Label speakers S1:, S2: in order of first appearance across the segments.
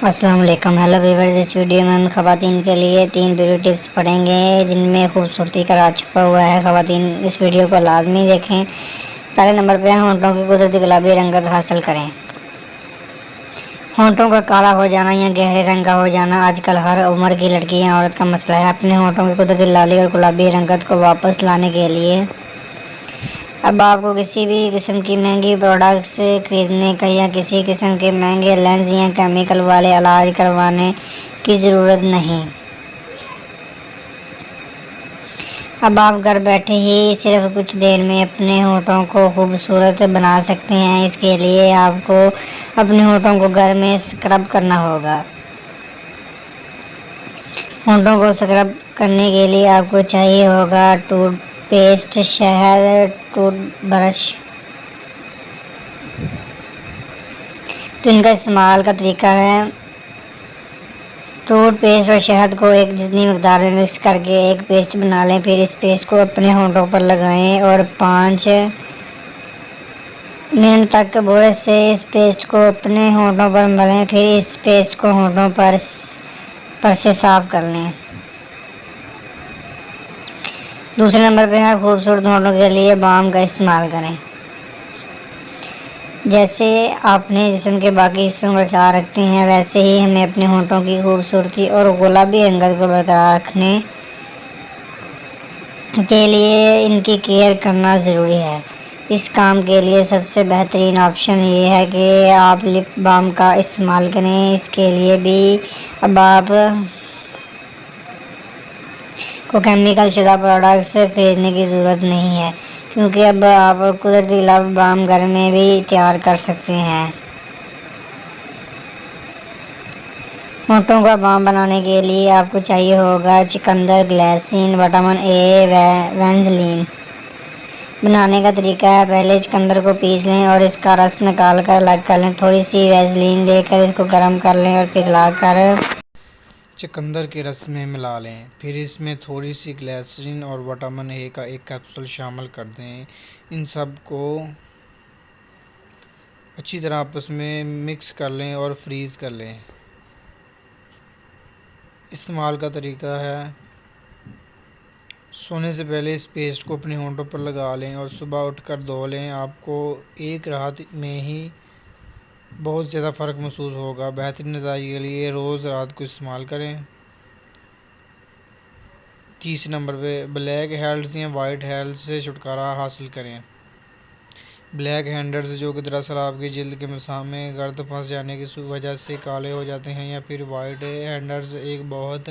S1: अस्सलाम वालेकुम। Hello viewers, इस वीडियो में हम खवातीन के लिए 3 ब्यूटी टिप्स पढ़ेंगे जिनमें खूबसूरती का राज छुपा हुआ है। खवातीन इस वीडियो को लाजमी देखें। पहले नंबर पे होंठों की कुदरती गुलाबी रंगत हासिल करें। होंठों का काला हो जाना या गहरे रंग का हो जाना आजकल हर उम्र की लड़की या औरत का मसला है। अपने होंठों की कुदरती लाली और गुलाबी रंगत को वापस लाने के लिए अब आपको किसी भी किस्म की महंगी प्रोडक्ट्स खरीदने का या किसी किस्म के महंगे लेंस या केमिकल वाले इलाज करवाने की ज़रूरत नहीं। अब आप घर बैठे ही सिर्फ कुछ देर में अपने होंठों को खूबसूरत बना सकते हैं। इसके लिए आपको अपने होंठों को घर में स्क्रब करना होगा। होंठों को स्क्रब करने के लिए आपको चाहिए होगा टूथपेस्ट, शहद, टूथब्रश। तो इनका इस्तेमाल का तरीका है, टूथपेस्ट और शहद को एक जितनी मकदार में मिक्स करके एक पेस्ट बना लें। फिर इस पेस्ट को अपने होंठों पर लगाएं और 5 मिनट तक ब्रश से इस पेस्ट को अपने होंठों पर मलें। फिर इस पेस्ट को होंठों पर से साफ कर लें। दूसरे नंबर पे है, खूबसूरत होंठों के लिए बाम का इस्तेमाल करें। जैसे आपने जिस्म के बाकी हिस्सों का ख्याल रखते हैं, वैसे ही हमें अपने होंठों की खूबसूरती और गुलाबी रंगत को बरकरार रखने के लिए इनकी केयर करना ज़रूरी है। इस काम के लिए सबसे बेहतरीन ऑप्शन ये है कि आप लिप बाम का इस्तेमाल करें। इसके लिए भी अब आप को केमिकल शुदा प्रोडक्ट्स खरीदने की ज़रूरत नहीं है, क्योंकि अब आप कुदरती लिप बाम घर में भी तैयार कर सकते हैं। होंठों का बाम बनाने के लिए आपको चाहिए होगा चुकंदर, ग्लिसरीन, विटामिन ए, वैसलीन। बनाने का तरीका है, पहले चुकंदर को पीस लें और इसका रस निकाल कर अलग कर लें। थोड़ी सी वैसलीन लेकर इसको गर्म कर लें और पिघला कर
S2: चुकंदर के रस में मिला लें। फिर इसमें थोड़ी सी ग्लिसरीन और विटामिन ए का एक कैप्सूल शामिल कर दें। इन सब को अच्छी तरह आपस में मिक्स कर लें और फ्रीज़ कर लें। इस्तेमाल का तरीका है, सोने से पहले इस पेस्ट को अपने होंठों पर लगा लें और सुबह उठकर धो लें। आपको एक रात में ही बहुत ज़्यादा फ़र्क महसूस होगा। बेहतरीन नतीजे के लिए रोज़ रात को इस्तेमाल करें। तीसरे नंबर पे ब्लैक हेड्स या वाइट हेड्स से छुटकारा हासिल करें। ब्लैक हेड्स जो कि दरअसल आपकी जिल्द के मसाम में गर्द फंस जाने की वजह से काले हो जाते हैं, या फिर वाइट हेड्स एक बहुत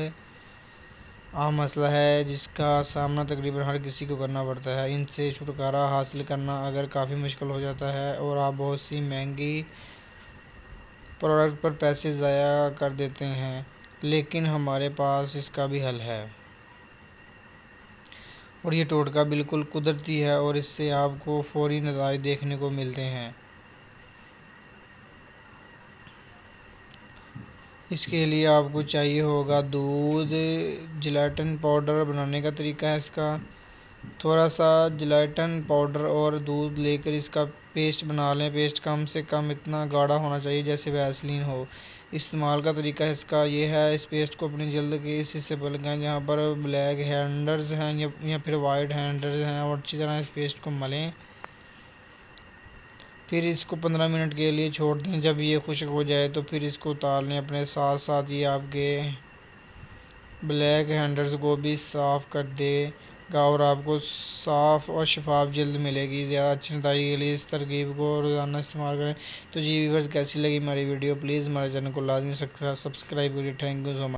S2: आम मसला है जिसका सामना तकरीबन हर किसी को करना पड़ता है। इनसे छुटकारा हासिल करना अगर काफ़ी मुश्किल हो जाता है और आप बहुत सी महंगी प्रोडक्ट पर पैसे ज़ाया कर देते हैं, लेकिन हमारे पास इसका भी हल है और ये टोटका बिल्कुल कुदरती है और इससे आपको फ़ौरी नतीजे देखने को मिलते हैं। इसके लिए आपको चाहिए होगा दूध, जिलेटिन पाउडर। बनाने का तरीका है इसका, थोड़ा सा जिलेटिन पाउडर और दूध लेकर इसका पेस्ट बना लें। पेस्ट कम से कम इतना गाढ़ा होना चाहिए जैसे वैसलीन हो। इस्तेमाल का तरीका है इसका ये है, इस पेस्ट को अपनी जल्द के इस हिस्से पर लगाएं जहाँ पर ब्लैक हैंडर्स हैं या फिर वाइट हैंडर्स हैं और अच्छी तरह इस पेस्ट को मलें। फिर इसको 15 मिनट के लिए छोड़ दें। जब ये खुश्क हो जाए तो फिर इसको उतार लें। अपने साथ साथ ये आपके ब्लैक हैंडर्स को भी साफ़ कर देगा और आपको साफ़ और शफाफ जल्द मिलेगी। ज़्यादा अच्छे नतीजे के लिए इस तरकीब को रोज़ाना इस्तेमाल करें। तो जी व्यूअर्स, कैसी लगी हमारी वीडियो, प्लीज़ हमारे चैनल को लाजमी सब्सक्राइब करिए। Thank you so much.